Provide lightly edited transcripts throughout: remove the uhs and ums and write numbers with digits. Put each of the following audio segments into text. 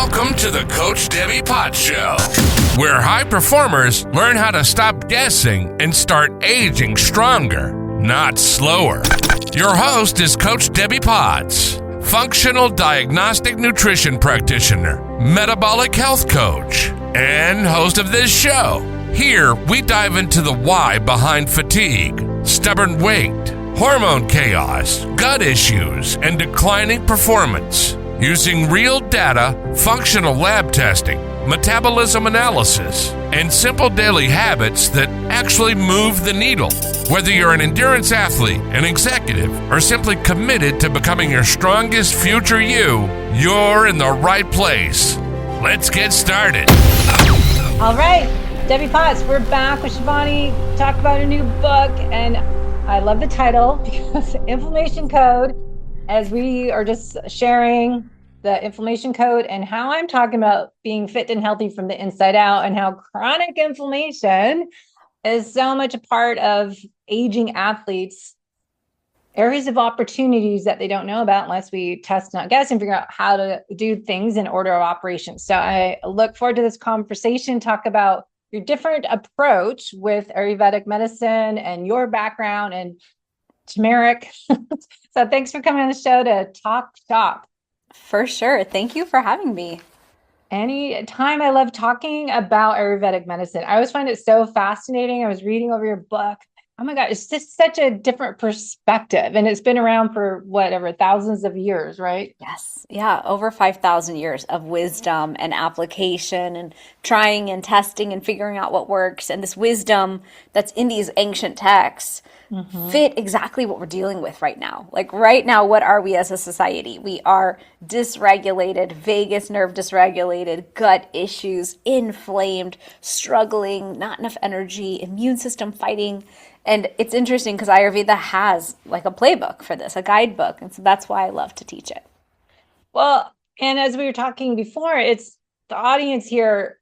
Welcome to the Coach Debbie Potts Show, where high performers learn how to stop guessing and start aging stronger, not slower. Your host is Coach Debbie Potts, functional diagnostic nutrition practitioner, metabolic health coach, and host of this show. Here, we dive into the why behind fatigue, stubborn weight, hormone chaos, gut issues, and declining performance. Using real data, functional lab testing, metabolism analysis, and simple daily habits that actually move the needle. Whether you're an endurance athlete, an executive, or simply committed to becoming your strongest future you, you're in the right place. Let's get started. All right, Debbie Potts, we're back with Shivani to talk about a new book, and I love the title because inflammation code, as we are just sharing the inflammation code and how I'm talking about being fit and healthy from the inside out, and how chronic inflammation is so much a part of aging athletes, areas of opportunities that they don't know about unless we test, not guess, and figure out how to do things in order of operations. So I look forward to this conversation, talk about your different approach with Ayurvedic medicine and your background and turmeric. So thanks for coming on the show to talk shop. For sure. Thank you for having me. Anytime. I love talking about Ayurvedic medicine. I always find it so fascinating. I was reading over your book. Oh my God, it's just such a different perspective. And it's been around for whatever, thousands of years, right? Yes. Yeah. Over 5,000 years of wisdom and application and trying and testing and figuring out what works. And this wisdom that's in these ancient texts fit exactly what we're dealing with right now. Like right now, what are we as a society? We are dysregulated, vagus nerve dysregulated, gut issues, inflamed, struggling, not enough energy, immune system fighting. And it's interesting because Ayurveda has like a playbook for this, a guidebook. And so that's why I love to teach it. Well, and as we were talking before, it's the audience here,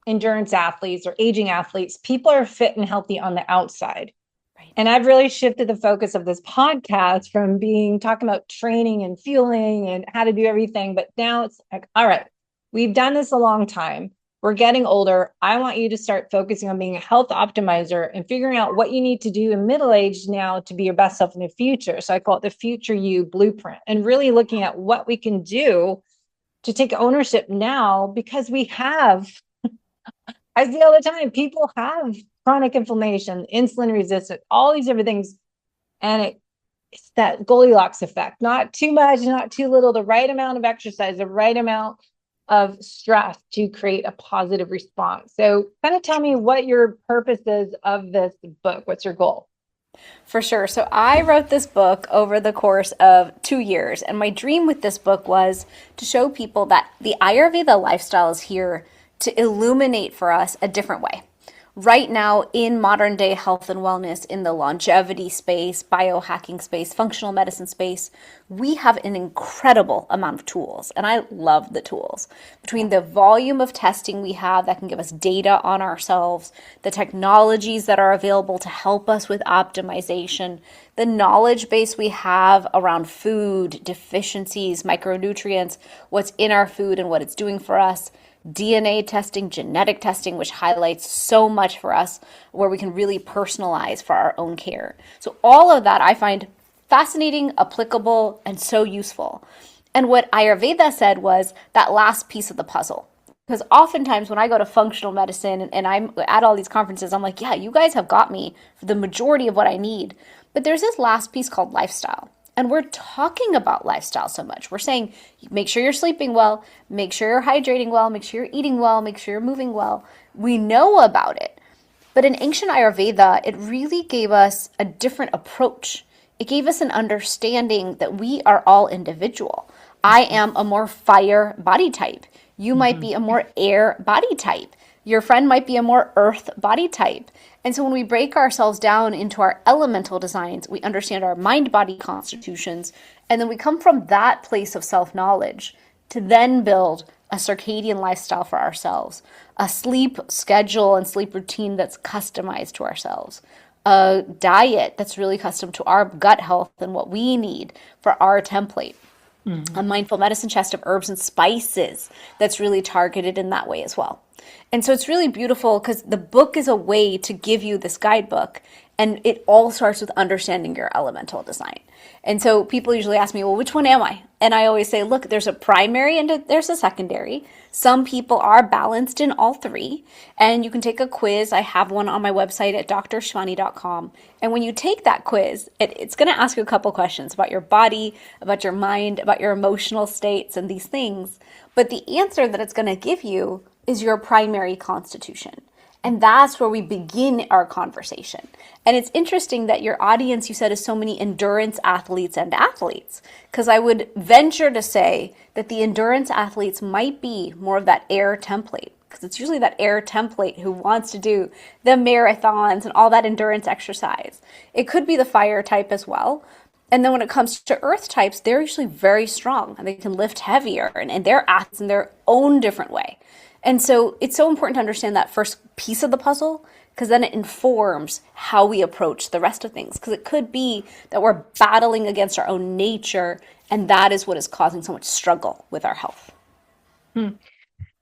endurance athletes or aging athletes, people are fit and healthy on the outside. Right. And I've really shifted the focus of this podcast from talking about training and fueling and how to do everything. But now it's like, all right, we've done this a long time. We're getting older. I want you to start focusing on being a health optimizer and figuring out what you need to do in middle age now to be your best self in the future. So I call it the future you blueprint, and really looking at what we can do to take ownership now, because we have, I see all the time, people have chronic inflammation, insulin resistant, all these different things. And it's that Goldilocks effect, not too much, not too little, the right amount of exercise, the right amount of stress to create a positive response. So kind of tell me what your purpose is of this book. What's your goal? For sure. So I wrote this book over the course of 2 years. And my dream with this book was to show people that the Ayurveda lifestyle is here to illuminate for us a different way. Right now, in modern day health and wellness, in the longevity space, biohacking space, functional medicine space, we have an incredible amount of tools. And I love the tools. Between the volume of testing we have that can give us data on ourselves, the technologies that are available to help us with optimization, the knowledge base we have around food, deficiencies, micronutrients, what's in our food and what it's doing for us, DNA testing, genetic testing, which highlights so much for us, where we can really personalize for our own care. So all of that I find fascinating, applicable, and so useful. And what Ayurveda said was that last piece of the puzzle. Because oftentimes when I go to functional medicine and I'm at all these conferences, I'm like, yeah, you guys have got me for the majority of what I need. But there's this last piece called lifestyle. And we're talking about lifestyle so much. We're saying, make sure you're sleeping well, make sure you're hydrating well, make sure you're eating well, make sure you're moving well. We know about it. But in ancient Ayurveda, it really gave us a different approach. It gave us an understanding that we are all individual. I am a more fire body type. You might be a more air body type. Your friend might be a more earth body type. And so when we break ourselves down into our elemental designs, we understand our mind-body constitutions, and then we come from that place of self-knowledge to then build a circadian lifestyle for ourselves, a sleep schedule and sleep routine that's customized to ourselves, a diet that's really custom to our gut health and what we need for our template. a mindful medicine chest of herbs and spices that's really targeted in that way as well. And so it's really beautiful because the book is a way to give you this guidebook, and it all starts with understanding your elemental design. And so people usually ask me, well, which one am I? And I always say, look, there's a primary and there's a secondary. Some people are balanced in all three, and you can take a quiz. I have one on my website at drshivani.com. And when you take that quiz, it's going to ask you a couple questions about your body, about your mind, about your emotional states and these things. But the answer that it's going to give you is your primary constitution. And that's where we begin our conversation. And it's interesting that your audience, you said, is so many endurance athletes and athletes, because I would venture to say that the endurance athletes might be more of that air template, because it's usually that air template who wants to do the marathons and all that endurance exercise. It could be the fire type as well. And then when it comes to earth types, they're usually very strong and they can lift heavier, and they're athletes in their own different way. And so it's so important to understand that first piece of the puzzle, because then it informs how we approach the rest of things. Because it could be that we're battling against our own nature, and that is what is causing so much struggle with our health.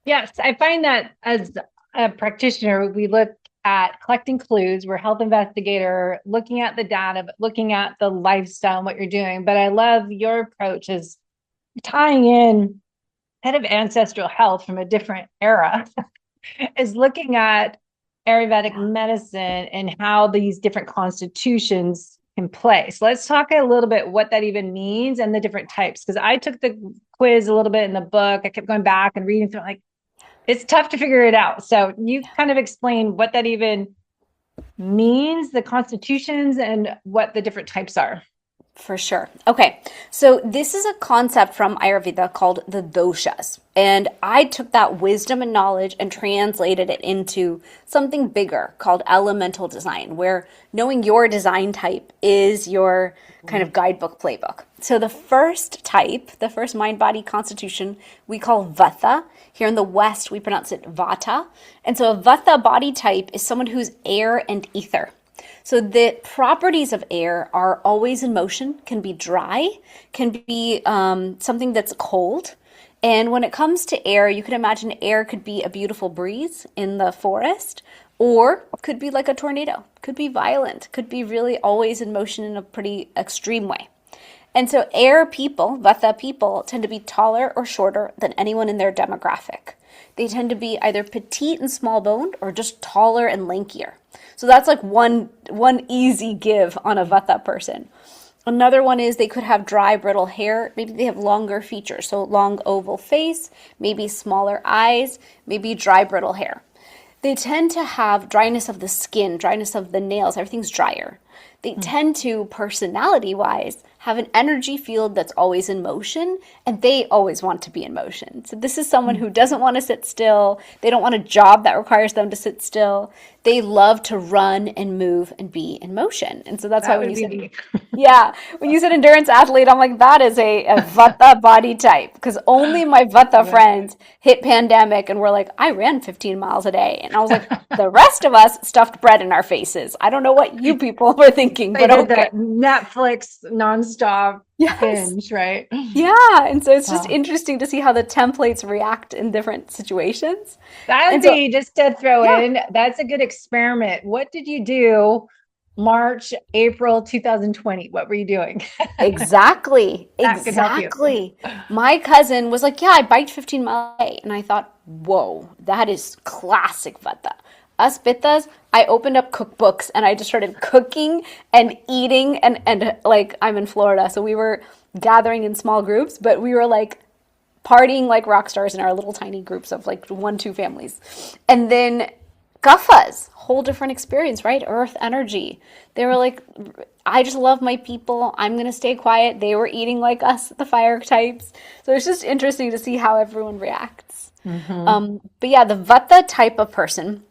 Yes, I find that as a practitioner, we look at collecting clues. We're a health investigator, looking at the data, but looking at the lifestyle and what you're doing. But I love your approach is tying in kind of ancestral health from a different era is looking at Ayurvedic medicine and how these different constitutions can play. So let's talk a little bit what that even means and the different types. Because I took the quiz a little bit in the book. I kept going back and reading through, like, it's tough to figure it out. So you kind of explain what that even means, the constitutions, and what the different types are. For sure. Okay. So this is a concept from Ayurveda called the doshas. And I took that wisdom and knowledge and translated it into something bigger called elemental design, where knowing your design type is your kind of guidebook playbook. So the first type, the first mind-body constitution, we call Vata. Here in the West, we pronounce it Vata. And so a Vata body type is someone who's air and ether. So the properties of air are always in motion, can be dry, can be something that's cold. And when it comes to air, you can imagine air could be a beautiful breeze in the forest, or could be like a tornado, could be violent, could be really always in motion in a pretty extreme way. And so air people, Vata people, tend to be taller or shorter than anyone in their demographic. They tend to be either petite and small boned or just taller and lankier. So that's like one easy give on a Vata person. Another one is they could have dry, brittle hair. Maybe they have longer features, so long oval face, maybe smaller eyes, maybe dry, brittle hair. They tend to have dryness of the skin, dryness of the nails, everything's drier. They tend to, personality-wise, have an energy field that's always in motion, and they always want to be in motion. So this is someone who doesn't want to sit still. They don't want a job that requires them to sit still. They love to run and move and be in motion. And so that's why when you said, when you said endurance athlete, I'm like, that is a Vata body type, because only my Vata friends hit pandemic and were like, I ran 15 miles a day. And I was like, the rest of us stuffed bread in our faces. I don't know what you people were thinking, but okay. Netflix nonstop binge, right? Yeah, and so it's just interesting to see how the templates react in different situations. That would be, just to throw in, that's a good experiment. What did you do March, April 2020? What were you doing? Exactly. My cousin was like, I biked 15 miles a day. And I thought, whoa, that is classic Vata. Us Pittas, I opened up cookbooks and I just started cooking and eating and like, I'm in Florida, so we were gathering in small groups, but we were like partying like rock stars in our little tiny groups of like 1-2 families. And then Kaphas, whole different experience, right? Earth energy. They were like, I just love my people. I'm going to stay quiet. They were eating like us, the fire types. So it's just interesting to see how everyone reacts. But yeah, the Vata type of person,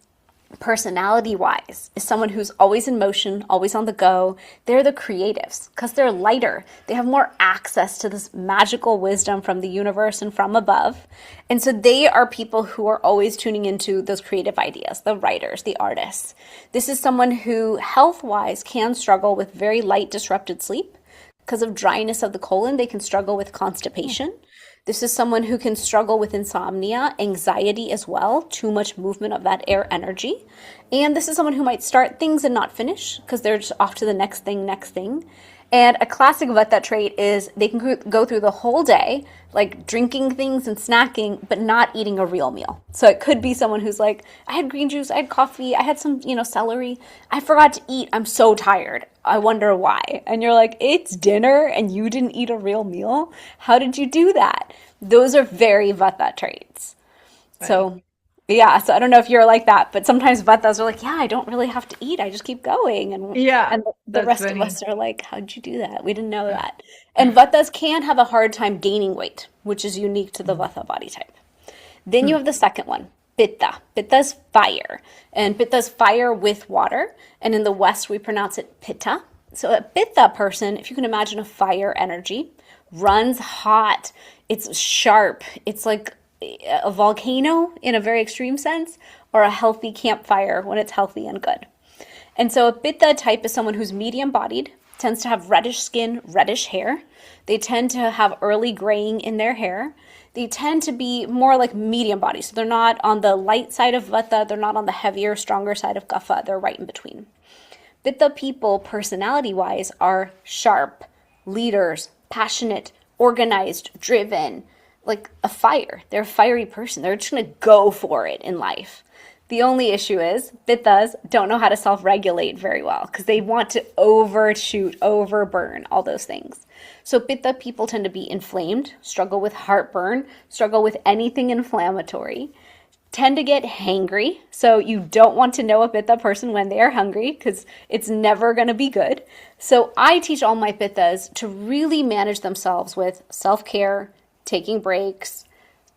personality-wise, is someone who's always in motion, always on the go. They're the creatives because they're lighter. They have more access to this magical wisdom from the universe and from above. And so they are people who are always tuning into those creative ideas, the writers, the artists. This is someone who health-wise can struggle with very light disrupted sleep, because of dryness of the colon, they can struggle with constipation. This is someone who can struggle with insomnia, anxiety as well, too much movement of that air energy. And this is someone who might start things and not finish because they're just off to the next thing. And a classic Vata trait is they can go through the whole day, like drinking things and snacking, but not eating a real meal. So it could be someone who's like, I had green juice, I had coffee, I had some, celery. I forgot to eat. I'm so tired. I wonder why. And you're like, it's dinner and you didn't eat a real meal? How did you do that? Those are very Vata traits. Right. So yeah, so I don't know if you're like that, but sometimes Vatas are like, yeah, I don't really have to eat. I just keep going. And the rest of us are like, how'd you do that? We didn't know that. And Vatas can have a hard time gaining weight, which is unique to the Vata body type. Then you have the second one, Pitta. Pitta's fire. And Pitta's fire with water. And in the West, we pronounce it Pitta. So a Pitta person, if you can imagine a fire energy, runs hot. It's sharp. It's like a volcano in a very extreme sense, or a healthy campfire when it's healthy and good. And so a Pitta type is someone who's medium bodied, tends to have reddish skin, reddish hair. They tend to have early graying in their hair. They tend to be more like medium body. So they're not on the light side of Vata, they're not on the heavier, stronger side of Kapha, they're right in between. Pitta people, personality-wise, are sharp, leaders, passionate, organized, driven, like a fire. They're a fiery person. They're just going to go for it in life. The only issue is Pittas don't know how to self-regulate very well because they want to overshoot, overburn, all those things. So Pitta people tend to be inflamed, struggle with heartburn, struggle with anything inflammatory, tend to get hangry. So you don't want to know a Pitta person when they are hungry because it's never going to be good. So I teach all my Pittas to really manage themselves with self-care, taking breaks,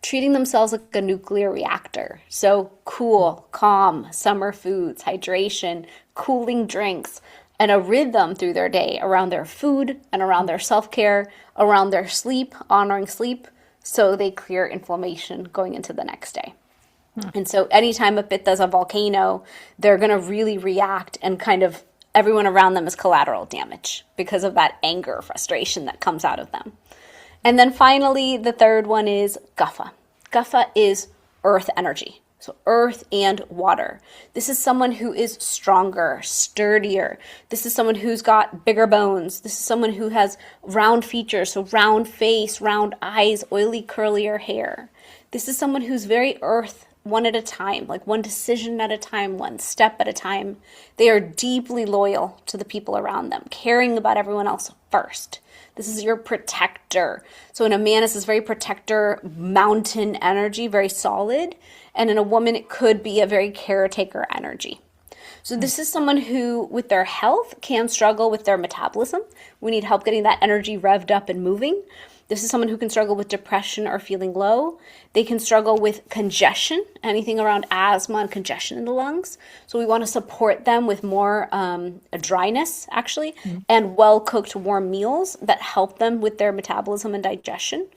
treating themselves like a nuclear reactor. So cool, calm, summer foods, hydration, cooling drinks, and a rhythm through their day around their food and around their self-care, around their sleep, honoring sleep, so they clear inflammation going into the next day. And so anytime a Pitta's a volcano, they're going to really react, and kind of everyone around them is collateral damage because of that anger, frustration that comes out of them. And then finally, the third one is Kapha. Kapha is earth energy, so earth and water. This is someone who is stronger, sturdier. This is someone who's got bigger bones. This is someone who has round features, so round face, round eyes, oily, curlier hair. This is someone who's very earth, one at a time, like one decision at a time, one step at a time. They are deeply loyal to the people around them, caring about everyone else first. This is your protector. So in a man, it's this very protector, mountain energy, very solid. And in a woman, it could be a very caretaker energy. So this is someone who, with their health, can struggle with their metabolism. We need help getting that energy revved up and moving. This is someone who can struggle with depression or feeling low. They can struggle with congestion, anything around asthma and congestion in the lungs. So we want to support them with more dryness, actually, and well-cooked warm meals that help them with their metabolism and digestion.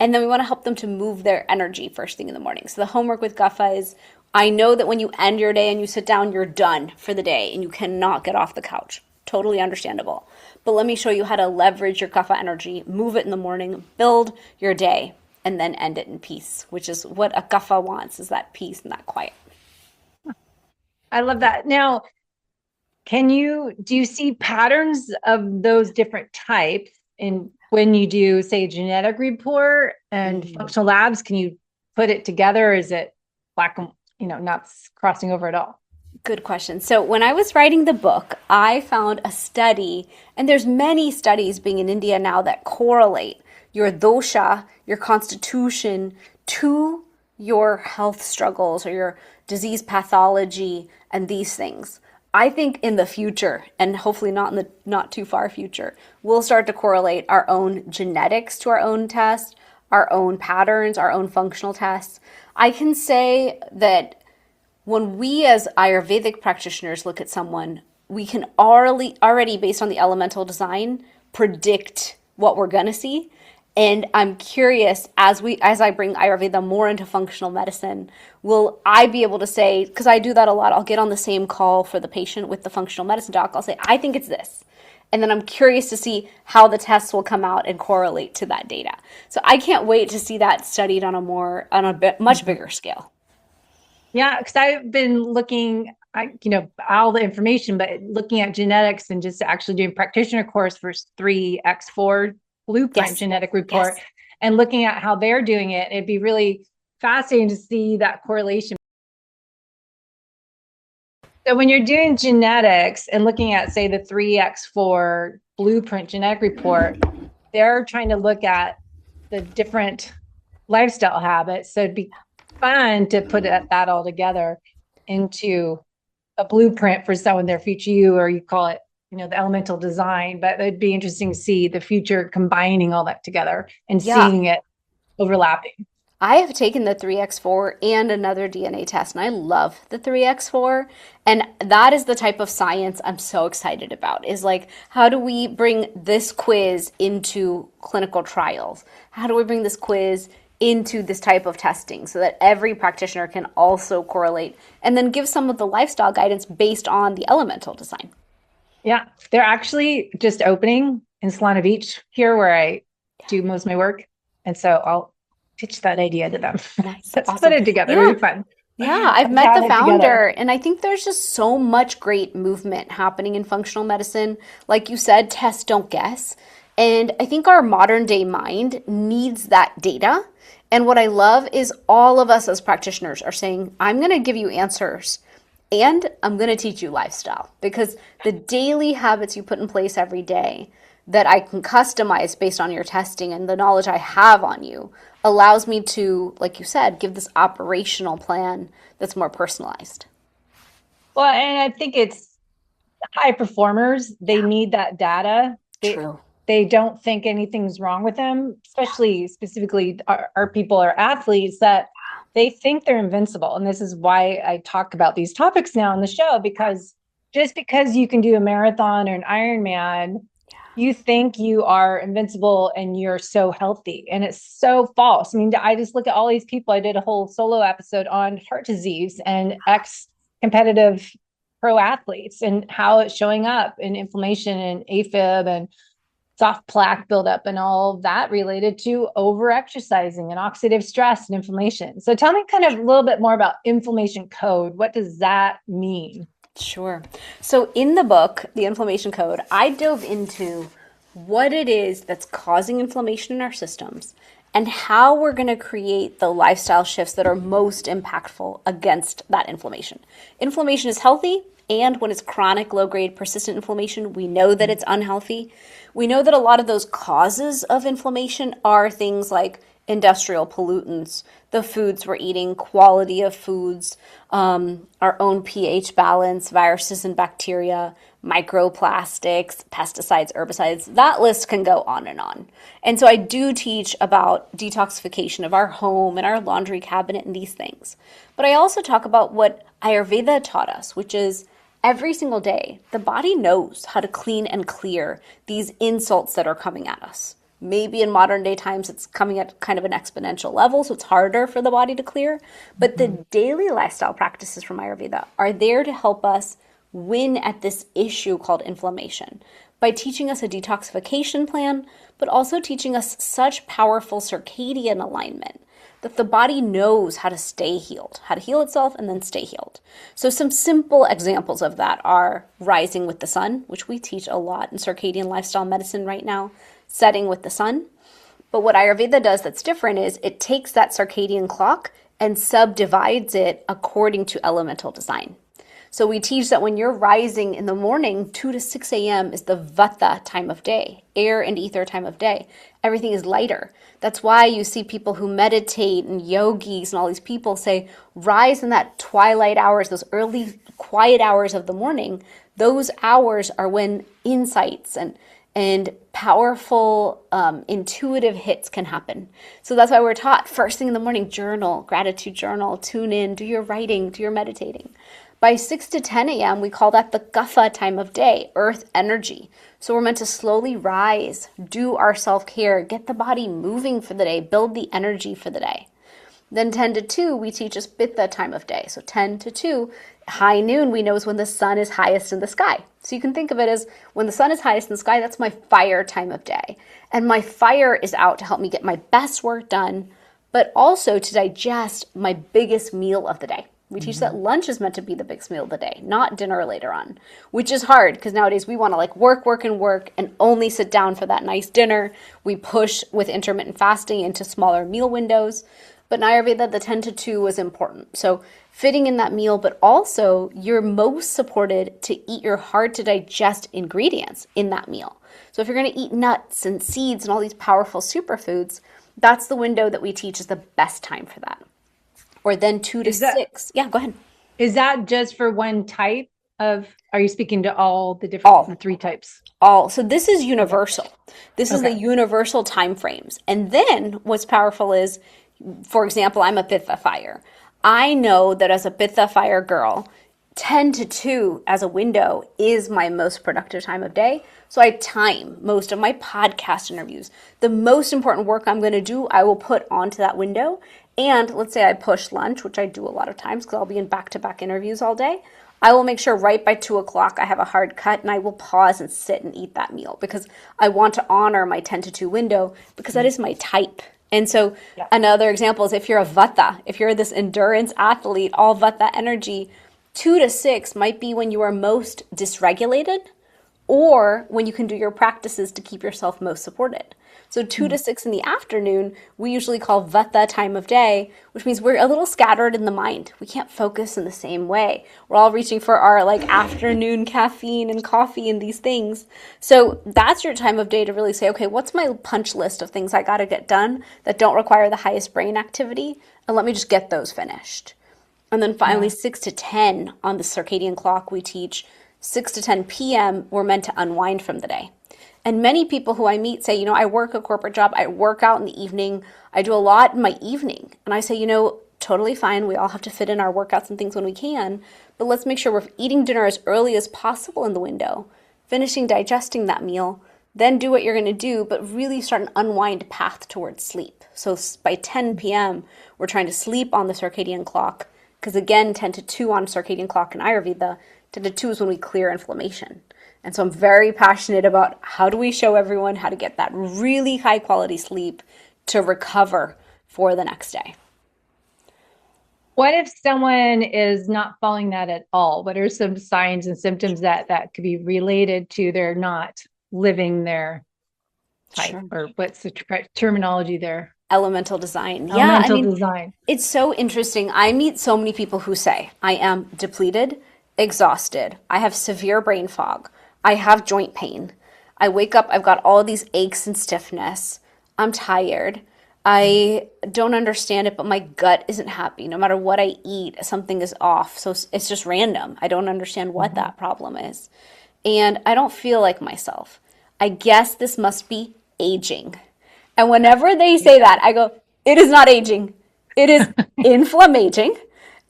And then we want to help them to move their energy first thing in the morning. So the homework with Kapha is, I know that when you end your day and you sit down, you're done for the day and you cannot get off the couch. Totally understandable. But let me show you how to leverage your Kapha energy, move it in the morning, build your day, and then end it in peace, which is what a Kapha wants, is that peace and that quiet. I love that. Now, do you see patterns of those different types in when you do, say, genetic report and functional labs? Can you put it together? Or is it black and, not crossing over at all? Good question. So when I was writing the book, I found a study, and there's many studies being in India now that correlate your dosha, your constitution, to your health struggles or your disease pathology and these things. I think in the future, and hopefully not in the not too far future, we'll start to correlate our own genetics to our own test, our own patterns, our own functional tests. I can say that when we as Ayurvedic practitioners look at someone, we can already based on the elemental design, predict what we're going to see. And I'm curious, as I bring Ayurveda more into functional medicine, will I be able to say, because I do that a lot, I'll get on the same call for the patient with the functional medicine doc, I'll say, I think it's this. And then I'm curious to see how the tests will come out and correlate to that data. So I can't wait to see that studied on much bigger scale. Yeah, because I've been looking, all the information, but looking at genetics and just actually doing practitioner course for 3x4 blueprint genetic report and looking at how they're doing it. It'd be really fascinating to see that correlation. So when you're doing genetics and looking at, say, the 3x4 blueprint genetic report, they're trying to look at the different lifestyle habits. So it'd be fun to put that all together into a blueprint for someone, their future you, or you call it, the elemental design. But it'd be interesting to see the future combining all that together and seeing it overlapping. I have taken the 3x4 and another DNA test, and I love the 3x4. And that is the type of science I'm so excited about, is like, how do we bring this quiz into clinical trials? How do we bring this quiz into this type of testing so that every practitioner can also correlate and then give some of the lifestyle guidance based on the elemental design? Yeah, they're actually just opening in Solana Beach here where I do most of my work. And so I'll pitch that idea to them. Nice. Let's put it together. Really fun. Yeah, I've met the founder, and I think there's just so much great movement happening in functional medicine. Like you said, test, don't guess. And I think our modern day mind needs that data. And what I love is all of us as practitioners are saying, I'm going to give you answers and I'm going to teach you lifestyle, because the daily habits you put in place every day that I can customize based on your testing and the knowledge I have on you allows me to, like you said, give this operational plan that's more personalized. Well, and I think it's high performers. They need that data. True. They don't think anything's wrong with them, specifically our people are athletes that they think they're invincible. And this is why I talk about these topics now on the show, because just because you can do a marathon or an Ironman, you think you are invincible and you're so healthy, and it's so false. I mean, I just look at all these people. I did a whole solo episode on heart disease and ex-competitive pro athletes and how it's showing up in inflammation and AFib and soft plaque buildup and all of that related to over exercising and oxidative stress and inflammation. So tell me kind of a little bit more about inflammation code. What does that mean? Sure. So in the book, The Inflammation Code, I dove into what it is that's causing inflammation in our systems and how we're going to create the lifestyle shifts that are most impactful against that inflammation. Inflammation is healthy, and when it's chronic, low-grade, persistent inflammation, we know that it's unhealthy. We know that a lot of those causes of inflammation are things like industrial pollutants, the foods we're eating, quality of foods, our own pH balance, viruses and bacteria, microplastics, pesticides, herbicides. That list can go on and on. And so I do teach about detoxification of our home and our laundry cabinet and these things. But I also talk about what Ayurveda taught us, which is every single day, the body knows how to clean and clear these insults that are coming at us. Maybe in modern day times, it's coming at kind of an exponential level, so it's harder for the body to clear. But the daily lifestyle practices from Ayurveda are there to help us win at this issue called inflammation by teaching us a detoxification plan, but also teaching us such powerful circadian alignment that the body knows how to stay healed, how to heal itself and then stay healed. So some simple examples of that are rising with the sun, which we teach a lot in circadian lifestyle medicine right now, setting with the sun. But what Ayurveda does that's different is it takes that circadian clock and subdivides it according to elemental design. So we teach that when you're rising in the morning, 2 to 6 a.m. is the Vata time of day, air and ether time of day. Everything is lighter. That's why you see people who meditate and yogis and all these people say, rise in that twilight hours, those early quiet hours of the morning. Those hours are when insights and powerful intuitive hits can happen. So that's why we're taught first thing in the morning, journal, gratitude journal, tune in, do your writing, do your meditating. By 6 to 10 a.m., we call that the Kapha time of day, earth energy. So we're meant to slowly rise, do our self-care, get the body moving for the day, build the energy for the day. Then 10 to 2, we teach us pitta time of day. So 10 to 2, high noon, we know is when the sun is highest in the sky. So you can think of it as when the sun is highest in the sky, that's my fire time of day. And my fire is out to help me get my best work done, but also to digest my biggest meal of the day. We teach that lunch is meant to be the biggest meal of the day, not dinner later on, which is hard because nowadays we want to like work and only sit down for that nice dinner. We push with intermittent fasting into smaller meal windows. But in Ayurveda, the 10 to 2 was important. So fitting in that meal, but also you're most supported to eat your hard to digest ingredients in that meal. So if you're going to eat nuts and seeds and all these powerful superfoods, that's the window that we teach is the best time for that. Or then 2 to 6. Yeah, go ahead. Is that just for one type of, are you speaking to all the different the 3 types? All. So this is universal. This is the universal time frames. And then what's powerful is, for example, I'm a Pitta fire. I know that as a Pitta fire girl, 10 to 2 as a window is my most productive time of day. So I time most of my podcast interviews. The most important work I'm going to do, I will put onto that window. And let's say I push lunch, which I do a lot of times because I'll be in back-to-back interviews all day. I will make sure right by 2 o'clock I have a hard cut and I will pause and sit and eat that meal because I want to honor my 10 to 2 window because that is my type. And so another example is if you're a Vata, if you're this endurance athlete, all Vata energy, 2 to 6 might be when you are most dysregulated or when you can do your practices to keep yourself most supported. So 2 to 6 in the afternoon, we usually call Vata time of day, which means we're a little scattered in the mind. We can't focus in the same way. We're all reaching for our like afternoon caffeine and coffee and these things. So that's your time of day to really say, okay, what's my punch list of things I got to get done that don't require the highest brain activity? And let me just get those finished. And then finally 6 to 10 on the circadian clock, we teach 6 to 10 p.m. we're meant to unwind from the day. And many people who I meet say, I work a corporate job, I work out in the evening, I do a lot in my evening. And I say, totally fine. We all have to fit in our workouts and things when we can, but let's make sure we're eating dinner as early as possible in the window, finishing digesting that meal, then do what you're going to do, but really start an unwind path towards sleep. So by 10 p.m., we're trying to sleep on the circadian clock, because again, 10 to 2 on circadian clock in Ayurveda, 10 to 2 is when we clear inflammation. And so I'm very passionate about how do we show everyone how to get that really high quality sleep to recover for the next day. What if someone is not following that at all? What are some signs and symptoms that could be related to they're not living their type? Or what's the terminology there? Elemental design. Design. It's so interesting. I meet so many people who say, I am depleted, exhausted. I have severe brain fog. I have joint pain. I wake up, I've got all of these aches and stiffness. I'm tired. I don't understand it, but my gut isn't happy. No matter what I eat, something is off. So it's just random. I don't understand what that problem is. And I don't feel like myself. I guess this must be aging. And whenever they say that, I go, it is not aging. It is inflammating.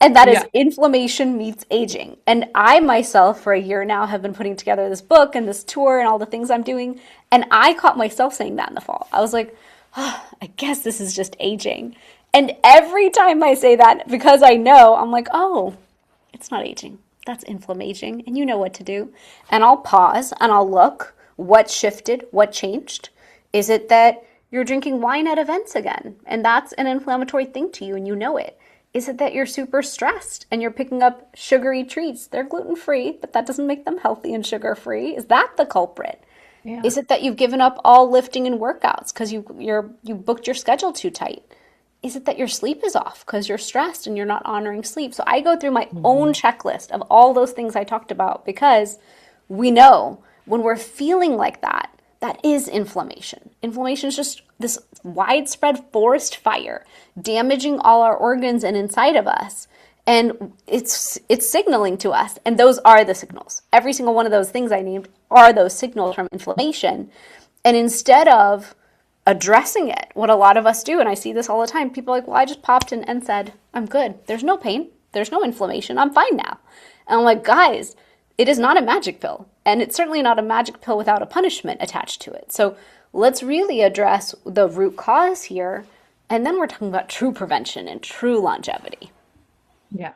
And that is inflammation meets aging. And I myself, for a year now, have been putting together this book and this tour and all the things I'm doing. And I caught myself saying that in the fall. I was like, I guess this is just aging. And every time I say that, because I know, I'm like, oh, it's not aging. That's inflammation. And you know what to do. And I'll pause and I'll look what shifted, what changed. Is it that you're drinking wine at events again? And that's an inflammatory thing to you and you know it. Is it that you're super stressed and you're picking up sugary treats? They're gluten-free, but that doesn't make them healthy and sugar-free. Is that the culprit? Yeah. Is it that you've given up all lifting and workouts because you booked your schedule too tight? Is it that your sleep is off because you're stressed and you're not honoring sleep? So I go through my own checklist of all those things I talked about because we know when we're feeling like that, that is inflammation. Inflammation is just this widespread forest fire, damaging all our organs and inside of us. And it's signaling to us. And those are the signals. Every single one of those things I named are those signals from inflammation. And instead of addressing it, what a lot of us do, and I see this all the time, people are like, well, I just popped in and said, I'm good. There's no pain. There's no inflammation. I'm fine now. And I'm like, guys, it is not a magic pill. And it's certainly not a magic pill without a punishment attached to it. So let's really address the root cause here And then we're talking about true prevention and true longevity. Yeah.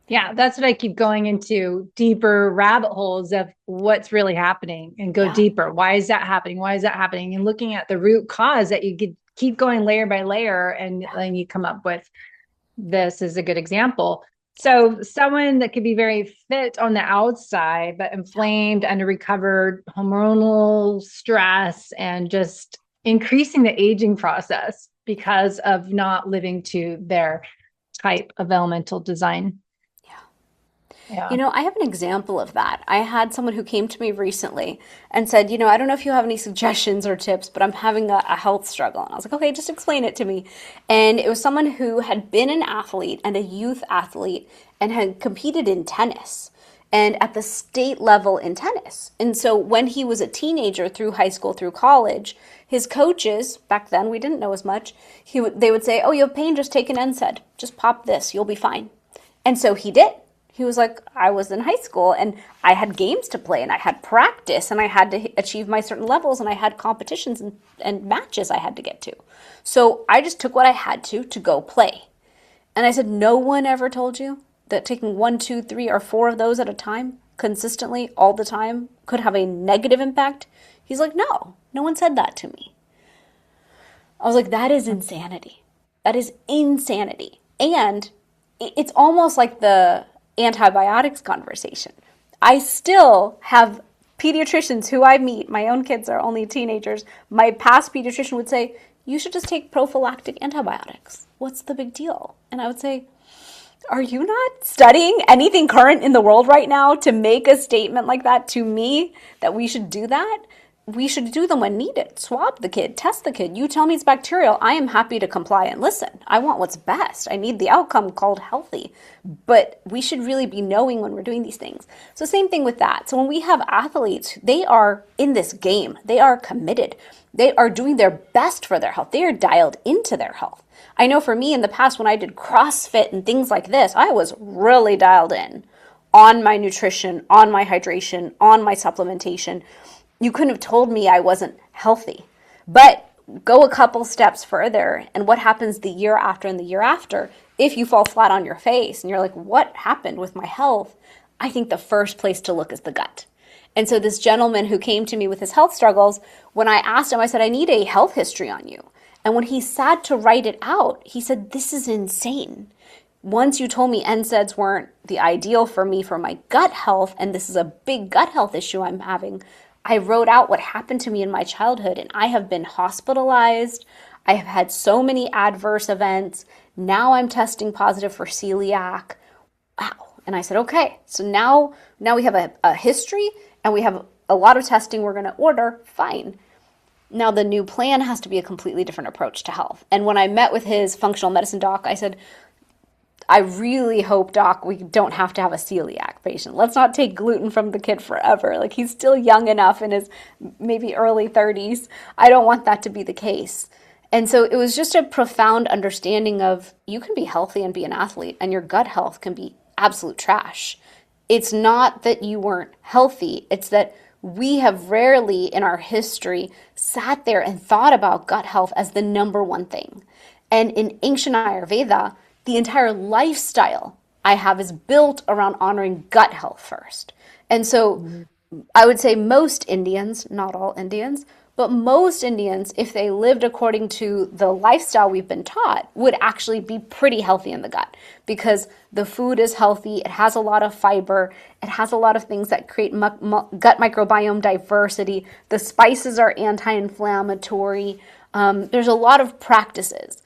Yeah, that's what I keep going into, deeper rabbit holes of what's really happening, and go deeper. Why is that happening? Why is that happening? And looking at the root cause, that you could keep going layer by layer, and then you come up with, this is a good example. So someone that could be very fit on the outside, but inflamed, under recovered, hormonal stress, and just increasing the aging process because of not living to their type of elemental design. Yeah. You know, I have an example of that. I had someone who came to me recently and said, you know, I don't know if you have any suggestions or tips, but I'm having a health struggle. And I was like, okay, just explain it to me. And it was someone who had been an athlete and a youth athlete and had competed in tennis, and at the state level in tennis. And so when he was a teenager, through high school, through college, his coaches, back then we didn't know as much, they would say, oh, you have pain, just take an NSAID. Just pop this, you'll be fine. And so he did. He was like, I was in high school and I had games to play and I had practice and I had to achieve my certain levels and I had competitions and matches I had to get to. So I just took what I had to go play. And I said, no one ever told you that taking 1, 2, 3, or 4 of those at a time, consistently, all the time, could have a negative impact? He's like, no one said that to me. I was like, that is insanity. That is insanity. And it's almost like the antibiotics conversation. I still have pediatricians who I meet, my own kids are only teenagers, my past pediatrician would say, you should just take prophylactic antibiotics. What's the big deal? And I would say, are you not studying anything current in the world right now to make a statement like that to me, that we should do that? We should do them when needed. Swab the kid, test the kid. You tell me it's bacterial, I am happy to comply and listen. I want what's best. I need the outcome called healthy. But we should really be knowing when we're doing these things. So same thing with that. So when we have athletes, they are in this game. They are committed. They are doing their best for their health. They are dialed into their health. I know for me in the past, when I did CrossFit and things like this, I was really dialed in on my nutrition, on my hydration, on my supplementation. You couldn't have told me I wasn't healthy. But go a couple steps further, and what happens the year after and the year after, if you fall flat on your face and you're like, what happened with my health? I think the first place to look is the gut. And so this gentleman who came to me with his health struggles, when I asked him, I said, I need a health history on you. And when he sat to write it out, he said, this is insane. Once you told me NSAIDs weren't the ideal for me for my gut health, and this is a big gut health issue I'm having, I wrote out what happened to me in my childhood, and I have been hospitalized. I have had so many adverse events. Now I'm testing positive for celiac. Wow. And I said, okay, so now we have a history and we have a lot of testing we're going to order. Fine. Now the new plan has to be a completely different approach to health. And when I met with his functional medicine doc, I said, I really hope, doc, we don't have to have a celiac patient. Let's not take gluten from the kid forever. Like, he's still young enough in his maybe early 30s. I don't want that to be the case. And so it was just a profound understanding of, you can be healthy and be an athlete, and your gut health can be absolute trash. It's not that you weren't healthy. It's that we have rarely in our history sat there and thought about gut health as the number one thing. And in ancient Ayurveda, the entire lifestyle I have is built around honoring gut health first. And so I would say most Indians, not all Indians, but most Indians, if they lived according to the lifestyle we've been taught, would actually be pretty healthy in the gut, because the food is healthy, it has a lot of fiber, it has a lot of things that create gut microbiome diversity, the spices are anti-inflammatory, there's a lot of practices.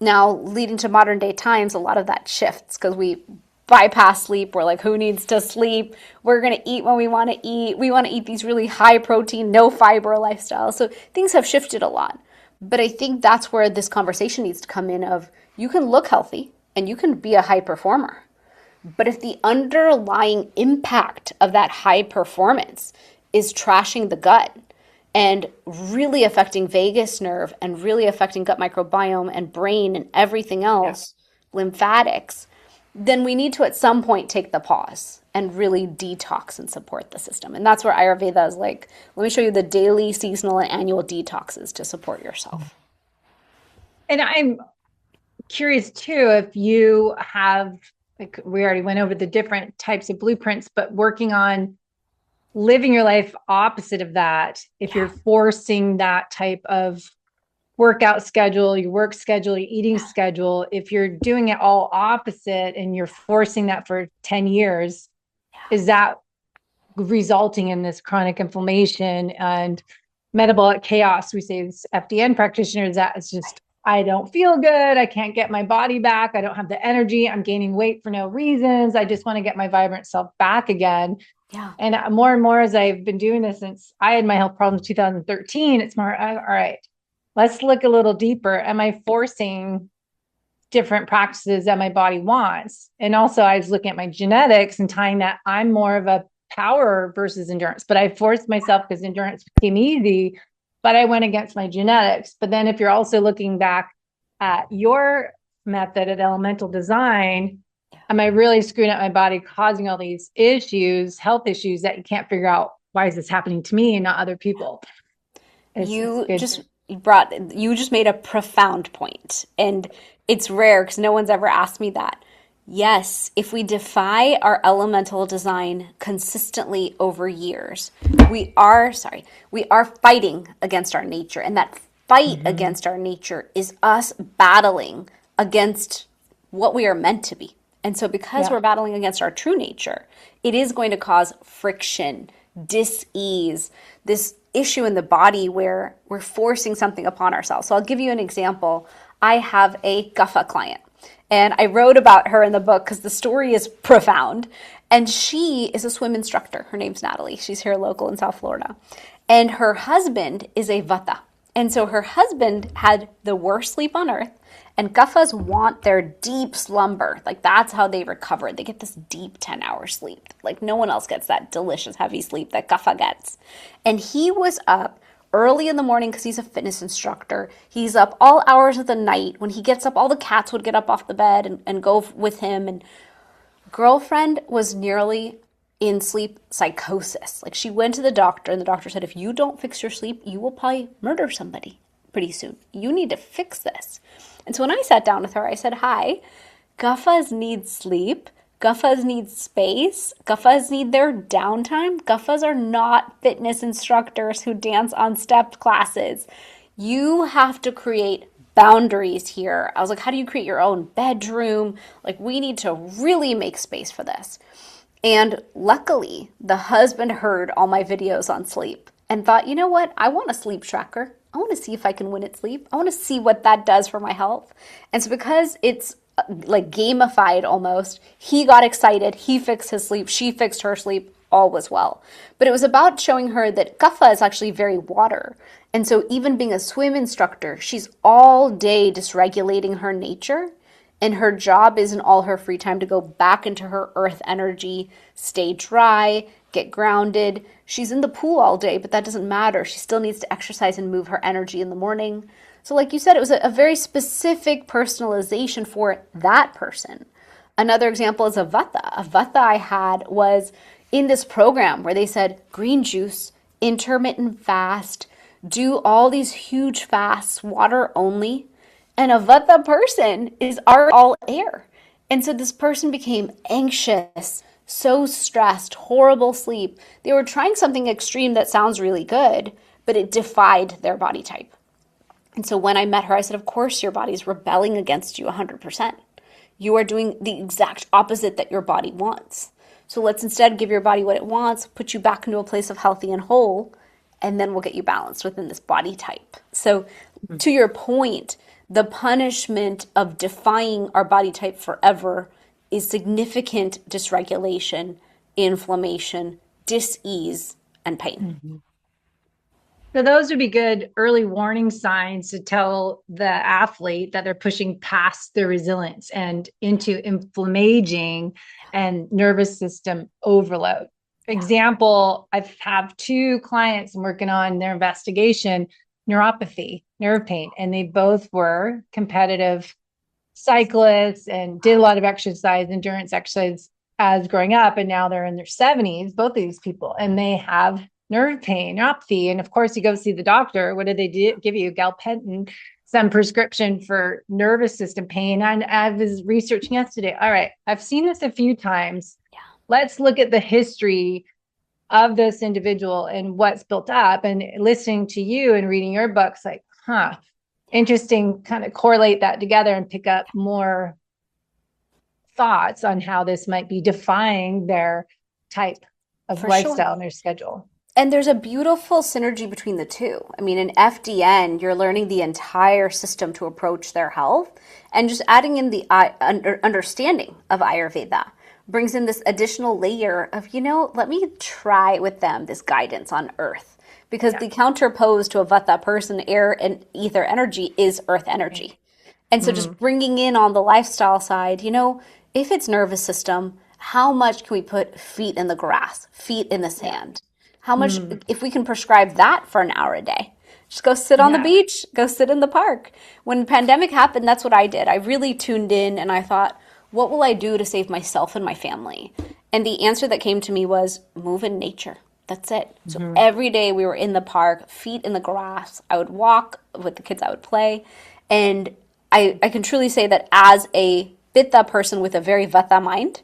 Now, leading to modern day times, a lot of that shifts because we bypass sleep. We're like, who needs to sleep? We're going to eat when we want to eat. We want to eat these really high protein, no fiber lifestyles. So things have shifted a lot. But I think that's where this conversation needs to come in of, you can look healthy and you can be a high performer. But if the underlying impact of that high performance is trashing the gut, and really affecting vagus nerve and really affecting gut microbiome and brain and everything else, lymphatics, then we need to at some point take the pause and really detox and support the system. And that's where Ayurveda is like, let me show you the daily, seasonal, and annual detoxes to support yourself. And I'm curious too, if you have, like, we already went over the different types of blueprints, but working on living your life opposite of that, if you're forcing that type of workout schedule, your work schedule, your eating schedule, if you're doing it all opposite and you're forcing that for 10 years, is that resulting in this chronic inflammation and metabolic chaos? We say this FDN practitioners, that it's just, I don't feel good. I can't get my body back. I don't have the energy. I'm gaining weight for no reasons. I just want to get my vibrant self back again. Yeah. And more and more, as I've been doing this since I had my health problems in 2013, it's more, all right, let's look a little deeper. Am I forcing different practices that my body wants? And also, I was looking at my genetics and tying that I'm more of a power versus endurance, but I forced myself because endurance became easy, but I went against my genetics. But then if you're also looking back at your method at elemental design, am I really screwing up my body, causing all these issues, health issues that you can't figure out? Why is this happening to me and not other people? You just made a profound point, and it's rare because no one's ever asked me that. Yes, if we defy our elemental design consistently over years, we are fighting against our nature, and that fight against our nature is us battling against what we are meant to be. And so because we're battling against our true nature, it is going to cause friction, dis-ease, this issue in the body where we're forcing something upon ourselves. So I'll give you an example. I have a Guffa client, and I wrote about her in the book because the story is profound. And she is a swim instructor. Her name's Natalie. She's here local in South Florida. And her husband is a Vata. And so her husband had the worst sleep on earth. And Guffas want their deep slumber. Like, that's how they recover. They get this deep 10-hour sleep. Like, no one else gets that delicious heavy sleep that Guffa gets. And he was up early in the morning because he's a fitness instructor. He's up all hours of the night. When he gets up, all the cats would get up off the bed and go with him. And girlfriend was nearly in sleep psychosis. Like, she went to the doctor, and the doctor said, if you don't fix your sleep, you will probably murder somebody pretty soon. You need to fix this. And so when I sat down with her, I said, hi, Guffas need sleep. Guffas need space. Guffas need their downtime. Guffas are not fitness instructors who dance on stepped classes. You have to create boundaries here. I was like, how do you create your own bedroom? Like, we need to really make space for this. And luckily, the husband heard all my videos on sleep and thought, you know what? I want a sleep tracker. I want to see if I can win at sleep. I want to see what that does for my health. And so because it's like gamified almost, he got excited. He fixed his sleep. She fixed her sleep. All was well. But it was about showing her that Guffa is actually very water. And so even being a swim instructor, she's all day dysregulating her nature. And her job is in all her free time to go back into her earth energy, stay dry, get grounded. She's in the pool all day, but that doesn't matter. She still needs to exercise and move her energy in the morning. So like you said, it was a very specific personalization for that person. Another example is a Vata. A Vata I had was in this program where they said green juice, intermittent fast, do all these huge fasts, water only. And a Vata person is all air. And so this person became anxious, so stressed, horrible sleep. They were trying something extreme that sounds really good, but it defied their body type. And so when I met her, I said, of course, your body's rebelling against you 100%. You are doing the exact opposite that your body wants. So let's instead give your body what it wants, put you back into a place of healthy and whole, and then we'll get you balanced within this body type. So to your point, the punishment of defying our body type forever is significant dysregulation, inflammation, dis-ease, and pain. Mm-hmm. So those would be good early warning signs to tell the athlete that they're pushing past their resilience and into inflammaging and nervous system overload. Example, I have 2 clients I'm working on their investigation, neuropathy, nerve pain, and they both were competitive cyclists and did a lot of exercise, endurance exercise as growing up. And now they're in their 70s, both of these people, and they have nerve pain, neuropathy. And of course, you go see the doctor. What did they give you? Gabapentin some prescription for nervous system pain. And I was researching yesterday. All right, I've seen this a few times. Yeah. Let's look at the history of this individual and what's built up, and listening to you and reading your books, like, interesting, kind of correlate that together and pick up more thoughts on how this might be defying their type of lifestyle and their schedule. And there's a beautiful synergy between the two. I mean, in FDN, you're learning the entire system to approach their health, and just adding in the understanding of Ayurveda brings in this additional layer of, let me try with them this guidance on earth. Because the counterpose to a Vata person, air and ether energy, is earth energy. And so just bringing in on the lifestyle side, if it's nervous system, how much can we put feet in the grass, feet in the sand? How much, if we can prescribe that for an hour a day, just go sit on the beach, go sit in the park. When the pandemic happened, that's what I did. I really tuned in and I thought, what will I do to save myself and my family? And the answer that came to me was move in nature. That's it. So every day we were in the park, feet in the grass. I would walk with the kids, I would play. And I can truly say that as a Pitta person with a very Vata mind,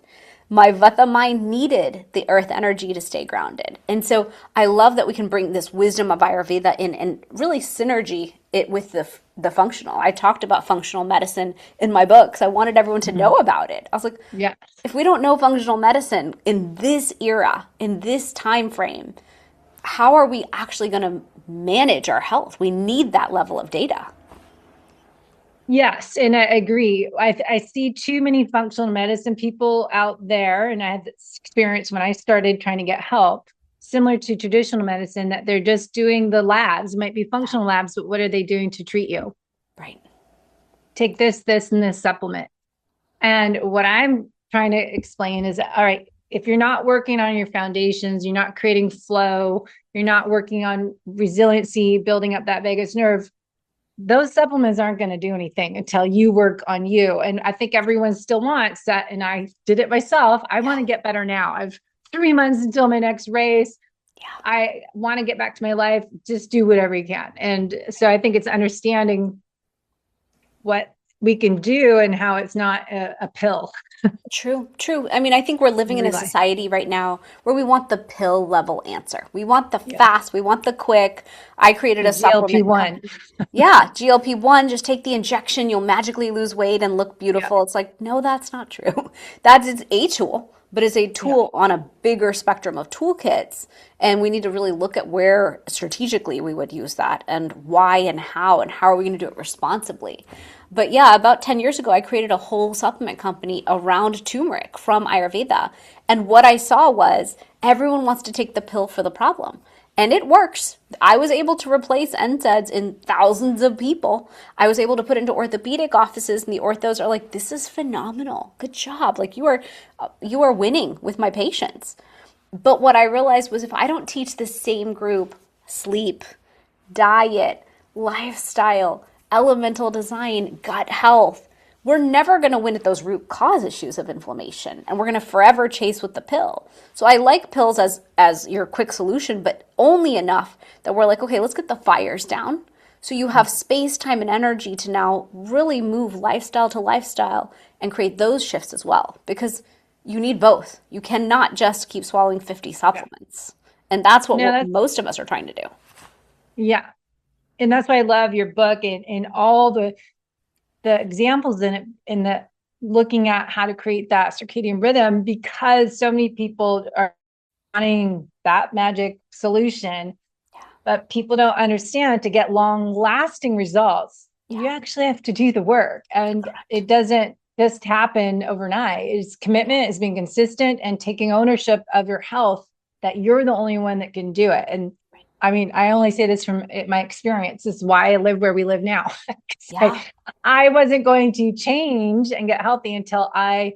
my Vata mind needed the earth energy to stay grounded. And so I love that we can bring this wisdom of Ayurveda in and really synergy it with the functional. I talked about functional medicine in my books. I wanted everyone to know about it. I was like, if we don't know functional medicine in this era, in this time frame, how are we actually going to manage our health? We need that level of data. Yes, and I agree. I see too many functional medicine people out there, and I had this experience when I started trying to get help, similar to traditional medicine, that they're just doing the labs. It might be functional labs, but what are they doing to treat you? Right. Take this, and this supplement. And what I'm trying to explain is, all right, if you're not working on your foundations, you're not creating flow, you're not working on resiliency, building up that vagus nerve, those supplements aren't going to do anything until you work on you. And I think everyone still wants that. And I did it myself. I want to get better now. I've 3 months until my next race. I want to get back to my life. Just do whatever you can. And so I think it's understanding what we can do and how it's not a pill. True. I mean, I think we're living in a society right now where we want the pill level answer. We want the fast, we want the quick. I created a supplement. GLP-1. GLP-1, just take the injection, you'll magically lose weight and look beautiful. It's like, no, that's not true. That is a tool, but it's a tool on a bigger spectrum of toolkits. And we need to really look at where strategically we would use that and why and how are we going to do it responsibly. But yeah, about 10 years ago, I created a whole supplement company around turmeric from Ayurveda. And what I saw was everyone wants to take the pill for the problem. And it works. I was able to replace NSAIDs in thousands of people. I was able to put into orthopedic offices, and the orthos are like, this is phenomenal. Good job. Like you are winning with my patients. But what I realized was if I don't teach the same group sleep, diet, lifestyle, elemental design, gut health, we're never going to win at those root cause issues of inflammation, and we're going to forever chase with the pill. So I like pills as your quick solution, but only enough that we're like, okay, let's get the fires down. So you have space, time, and energy to now really move lifestyle to lifestyle and create those shifts as well, because you need both. You cannot just keep swallowing 50 supplements. And that's what most of us are trying to do. Yeah. And that's why I love your book and all the examples in it, in the looking at how to create that circadian rhythm, because so many people are wanting that magic solution, but people don't understand to get long lasting results. You actually have to do the work, and it doesn't just happen overnight. It's commitment, is being consistent and taking ownership of your health, that you're the only one that can do it. And I mean, I only say this from my experience. This is why I live where we live now. I wasn't going to change and get healthy until I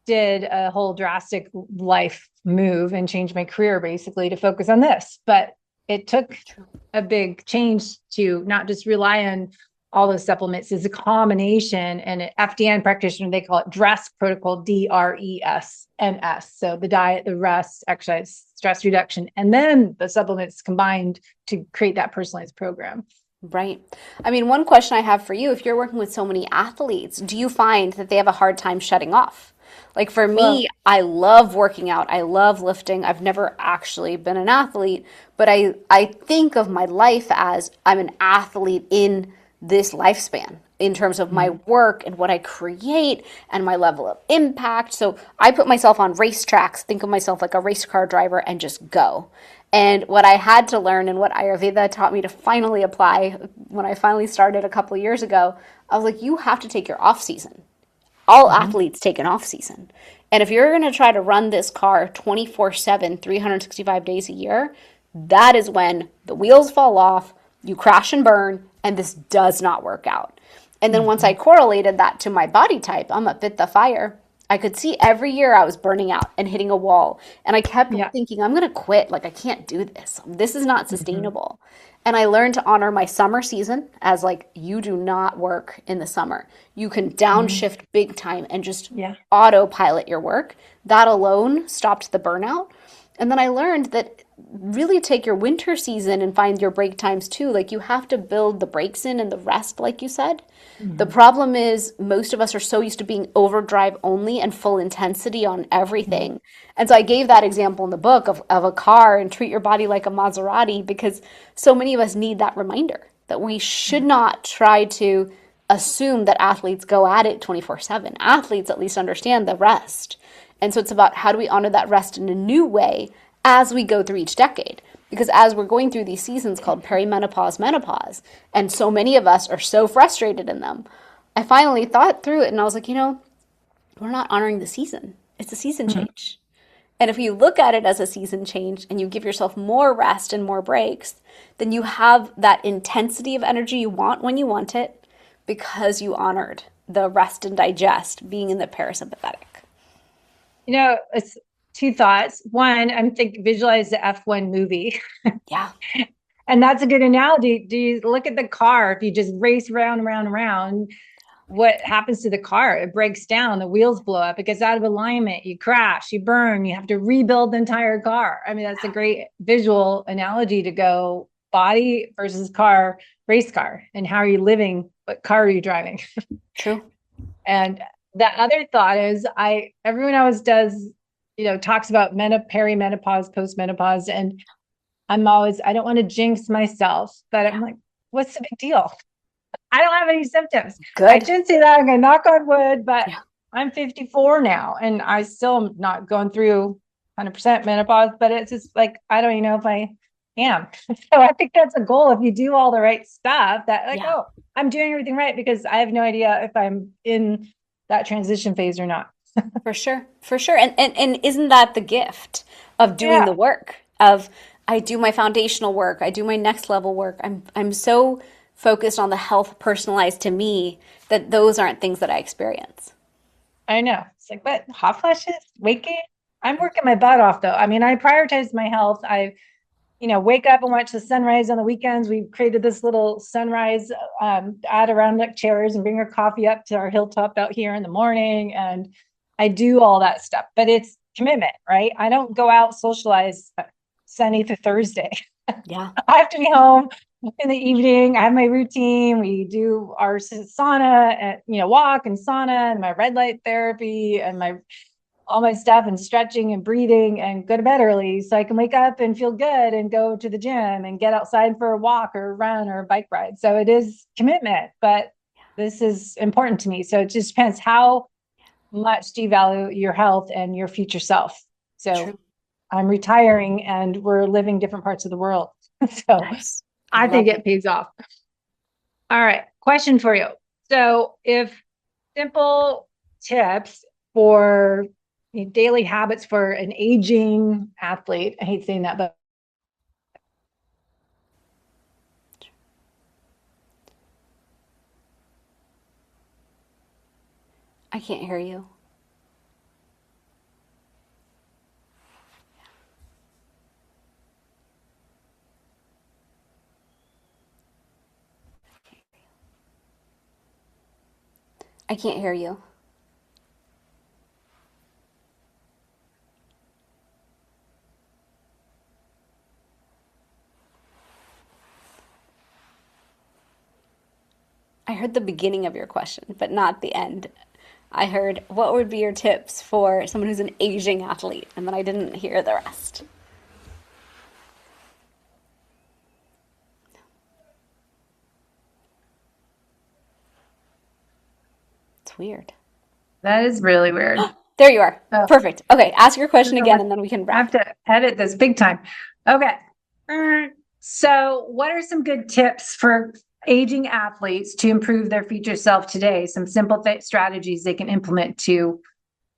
did a whole drastic life move and change my career basically to focus on this. But it took a big change to not just rely on all those supplements. It's a combination, and an FDN practitioner, they call it DRESS protocol, DRESNS. So the diet, the rest, exercise, stress reduction, and then the supplements combined to create that personalized program. Right. I mean, one question I have for you, if you're working with so many athletes, do you find that they have a hard time shutting off? Like for Well, me, I love working out. I love lifting. I've never actually been an athlete, but I think of my life as I'm an athlete in this lifespan in terms of my mhm. work and what I create and my level of impact. So I put myself on racetracks, think of myself like a race car driver and just go. And what I had to learn and what Ayurveda taught me to finally apply when I finally started a couple of years ago, I was like, you have to take your off season. All Mhm. athletes take an off season. And if you're going to try to run this car 24/7, 365 days a year, that is when the wheels fall off, you crash and burn, and this does not work out. And then once I Mhm. correlated that to my body type, I'm a Pitta fire. I could see every year I was burning out and hitting a wall. And I kept Yeah. thinking, I'm going to quit. Like, I can't do this. This is not Mhm. sustainable. And I learned to honor my summer season as like, you do not work in the summer. You can Mhm. downshift big time and just Yeah. autopilot your work. That alone stopped the burnout. And then I learned that really take your winter season and find your break times too. Like you have to build the breaks in and the rest, like you said. The Mhm. problem is most of us are so used to being overdrive only and full intensity on Mhm. everything. And so I gave that example in the book of a car and treat your body like a Maserati because so many of us need that reminder that we should not try to assume that athletes go at it 24/7. Athletes at least understand the rest. And so it's about how do we honor that rest in a new way as we go through each decade. Because as we're going through these seasons called perimenopause, menopause, and so many of us are so frustrated in them, I finally thought through it and I was like, we're not honoring the season. It's a season Mhm. change. And if you look at it as a season change and you give yourself more rest and more breaks, then you have that intensity of energy you want when you want it because you honored the rest and digest being in the parasympathetic. It's two thoughts. One, I'm thinking visualize the F1 movie. Yeah. And that's a good analogy. Do you look at the car? If you just race around, around, around, what happens to the car? It breaks down, the wheels blow up, it gets out of alignment, you crash, you burn, you have to rebuild the entire car. I mean, that's a great visual analogy to go body versus car, race car. And how are you living? What car are you driving? True. And the other thought is everyone always does, talks about perimenopause, postmenopause, and I don't want to jinx myself, but I'm Yeah. like, what's the big deal? I don't have any symptoms. I Good. shouldn't say that. I'm going to knock on wood, but Yeah. I'm 54 now and I still am not going through 100% menopause, but it's just like, I don't even know if I am. So I think that's a goal. If you do all the right stuff that like, Yeah. oh, I'm doing everything right because I have no idea if I'm in that transition phase or not. For sure. For sure. And isn't that the gift of doing the Yeah, work of I do my foundational work, I do my next level work. I'm so focused on the health personalized to me that those aren't things that I experience. I know. It's like, but hot flashes, waking. I'm working my butt off though. I mean, I prioritize my health. Wake up and watch the sunrise on the weekends. We've created this little sunrise add around like chairs and bring our coffee up to our hilltop out here in the morning. And I do all that stuff, but it's commitment, right? I don't go out socialize Sunday through Thursday. Yeah. I have to be home in the evening. I have my routine. We do our sauna and, walk and sauna and my red light therapy and my all my stuff and stretching and breathing and go to bed early so I can wake up and feel good and go to the gym and get outside for a walk or a run or a bike ride. So it is commitment, but this is important to me. So it just depends how much do you value your health and your future self. So True. I'm retiring and we're living different parts of the world. So Nice. I I think love it. it pays off. All right. Question for you. So if simple tips for daily habits for an aging athlete. I hate saying that, but I can't hear you. I can't hear you. I heard the beginning of your question, but not the end. I heard, what would be your tips for someone who's an aging athlete? And then I didn't hear the rest. It's weird. That is really weird. There you are. Oh. Perfect. Okay, ask your question again and then we can I have wrap. to edit this big time. Okay. So what are some good tips for aging athletes to improve their future self today? Some simple strategies they can implement to,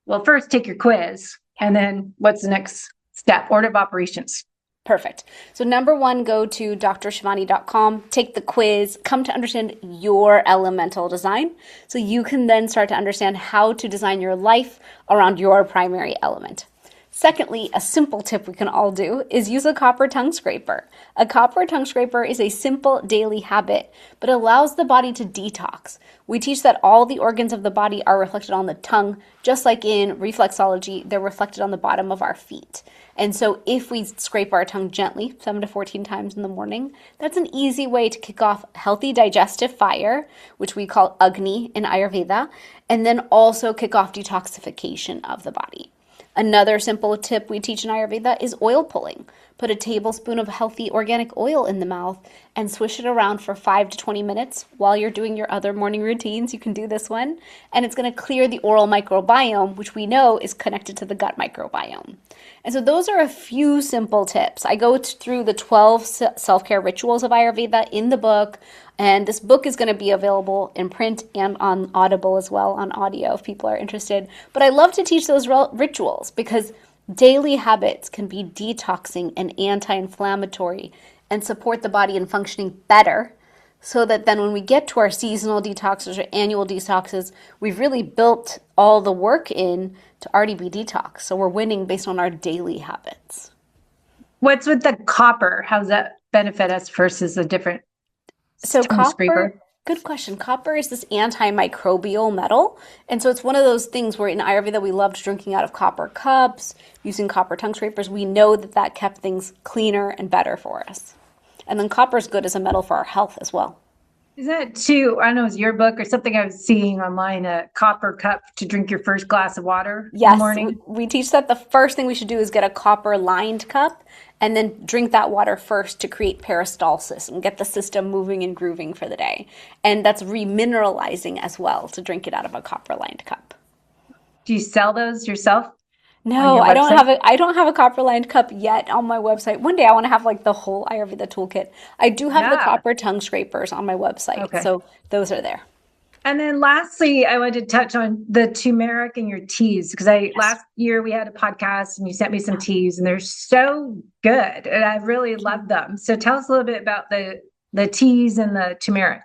well, first take your quiz, and then what's the next step? Order of operations. Perfect. So number one, go to drshivani.com, take the quiz, come to understand your elemental design. So you can then start to understand how to design your life around your primary element. Secondly, a simple tip we can all do is use a copper tongue scraper. A copper tongue scraper is a simple daily habit, but allows the body to detox. We teach that all the organs of the body are reflected on the tongue, just like in reflexology, they're reflected on the bottom of our feet. And so if we scrape our tongue gently, 7 to 14 times in the morning, that's an easy way to kick off healthy digestive fire, which we call Agni in Ayurveda, and then also kick off detoxification of the body. Another simple tip we teach in Ayurveda is oil pulling. Put a tablespoon of healthy organic oil in the mouth and swish it around for 5 to 20 minutes while you're doing your other morning routines. You can do this one, and it's going to clear the oral microbiome, which we know is connected to the gut microbiome. And so those are a few simple tips. I go through the 12 self-care rituals of Ayurveda in the book, and this book is going to be available in print and on Audible as well, on audio if people are interested. But I love to teach those rituals because daily habits can be detoxing and anti-inflammatory and support the body in functioning better, so that then when we get to our seasonal detoxes or annual detoxes, we've really built all the work in to already be detoxed. So we're winning based on our daily habits. What's with the copper? How does that benefit us versus a different tongue scraper? Good question. Copper is this antimicrobial metal. And so it's one of those things where in Ayurveda, we loved drinking out of copper cups, using copper tongue scrapers. We know that that kept things cleaner and better for us. And then copper is good as a metal for our health as well. Is that too, I don't know, is your book or something I was seeing online, a copper cup to drink your first glass of water in the morning? We teach that the first thing we should do is get a copper lined cup and then drink that water first to create peristalsis and get the system moving and grooving for the day. And that's remineralizing as well to drink it out of a copper lined cup. Do you sell those yourself? No, I don't have a copper lined cup yet on my website. One day I want to have like the whole Ayurveda toolkit. I do have the copper tongue scrapers on my website. Okay. So those are there. And then lastly, I wanted to touch on the turmeric in your teas because last year we had a podcast and you sent me some teas and they're so good and I really love them. So tell us a little bit about the teas and the turmeric.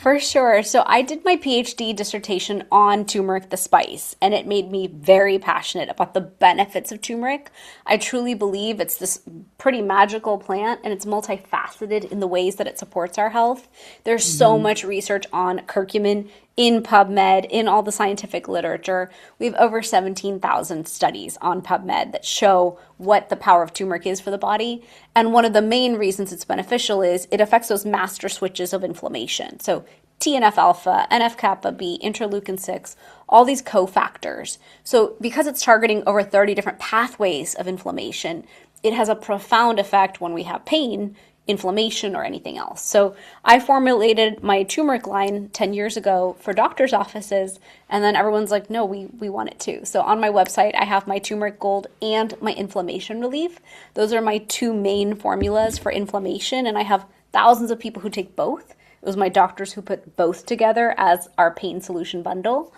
For sure. So I did my PhD dissertation on turmeric, the spice, and it made me very passionate about the benefits of turmeric. I truly believe it's this pretty magical plant and it's multifaceted in the ways that it supports our health. There's so much research on curcumin in PubMed, in all the scientific literature. We have over 17,000 studies on PubMed that show what the power of turmeric is for the body. And one of the main reasons it's beneficial is it affects those master switches of inflammation. So TNF-alpha, NF-kappa B, interleukin-6, all these cofactors. So because it's targeting over 30 different pathways of inflammation, it has a profound effect when we have pain, inflammation, or anything else. So I formulated my turmeric line 10 years ago for doctors' offices, and then everyone's like, no, we want it too. So on my website, I have my turmeric gold and my inflammation relief. Those are my two main formulas for inflammation, and I have thousands of people who take both. It was my doctors who put both together as our pain solution bundle.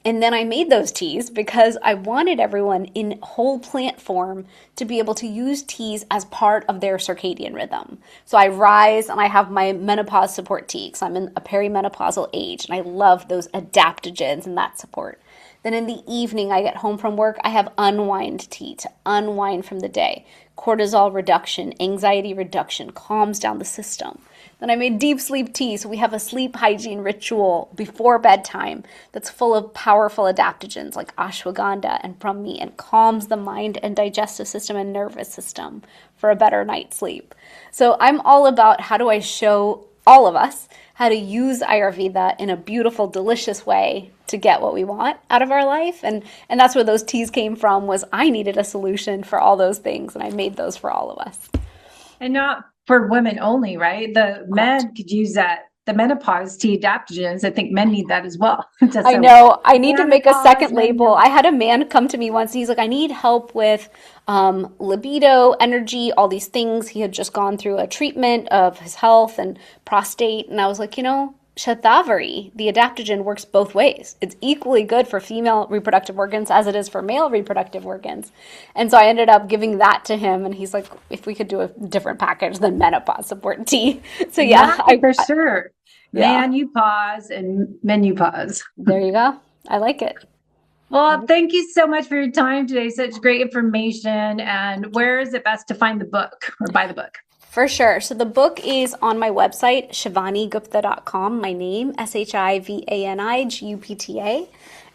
And then I made those teas because I wanted everyone in whole plant form to be able to use teas as part of their circadian rhythm. So I rise and I have my menopause support tea because I'm in a perimenopausal age and I love those adaptogens and that support. Then in the evening, I get home from work, I have unwind tea to unwind from the day. Cortisol reduction, anxiety reduction, calms down the system. Then I made deep sleep tea, so we have a sleep hygiene ritual before bedtime that's full of powerful adaptogens like ashwagandha and brahmi and calms the mind and digestive system and nervous system for a better night's sleep. So I'm all about how do I show all of us how to use Ayurveda in a beautiful, delicious way to get what we want out of our life. And that's where those teas came from, was I needed a solution for all those things, and I made those for all of us. And not for women only, right? The men could use that. The menopause tea adaptogens, I think men need that as well. I know. I need to make a second label. I had a man come to me once. He's like, I need help with libido, energy, all these things. He had just gone through a treatment of his health and prostate. And I was like, Shatavari, the adaptogen, works both ways. It's equally good for female reproductive organs as it is for male reproductive organs. And so I ended up giving that to him, and he's like, if we could do a different package than menopause support tea. So yeah, for sure. Yeah. Man, you pause, and men, you pause. There you go. I like it. Well, thank you so much for your time today. Such great information. And where is it best to find the book or buy the book? For sure. So the book is on my website, shivanigupta.com, my name, ShivanIGupta.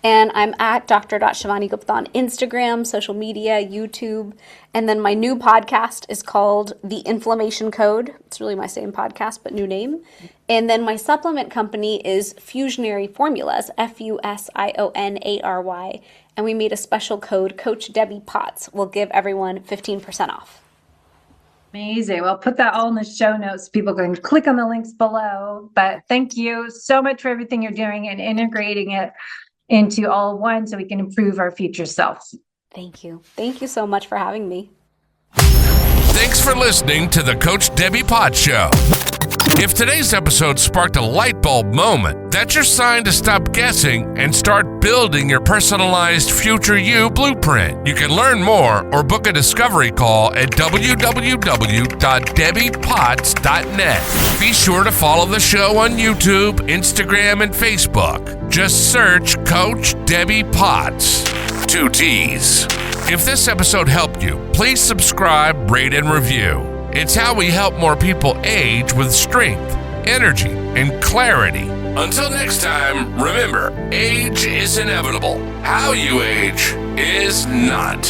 And I'm at Dr. Gupta on Instagram, social media, YouTube. And then my new podcast is called The Inflammation Code. It's really my same podcast, but new name. And then my supplement company is Fusionary Formulas, Fusionary. And we made a special code, Coach Debbie Potts, will give everyone 15% off. Amazing. Well, put that all in the show notes. People can click on the links below. But thank you so much for everything you're doing and integrating it into all one so we can improve our future selves. Thank you. Thank you so much for having me. Thanks for listening to the Coach Debbie Potts Show. If today's episode sparked a light bulb moment, that's your sign to stop guessing and start building your personalized future you blueprint. You can learn more or book a discovery call at www.debbiepotts.net. Be sure to follow the show on YouTube, Instagram, and Facebook. Just search Coach Debbie Potts. 2 T's. If this episode helped you, please subscribe, rate, and review. It's how we help more people age with strength, energy, and clarity. Until next time, remember, age is inevitable. How you age is not.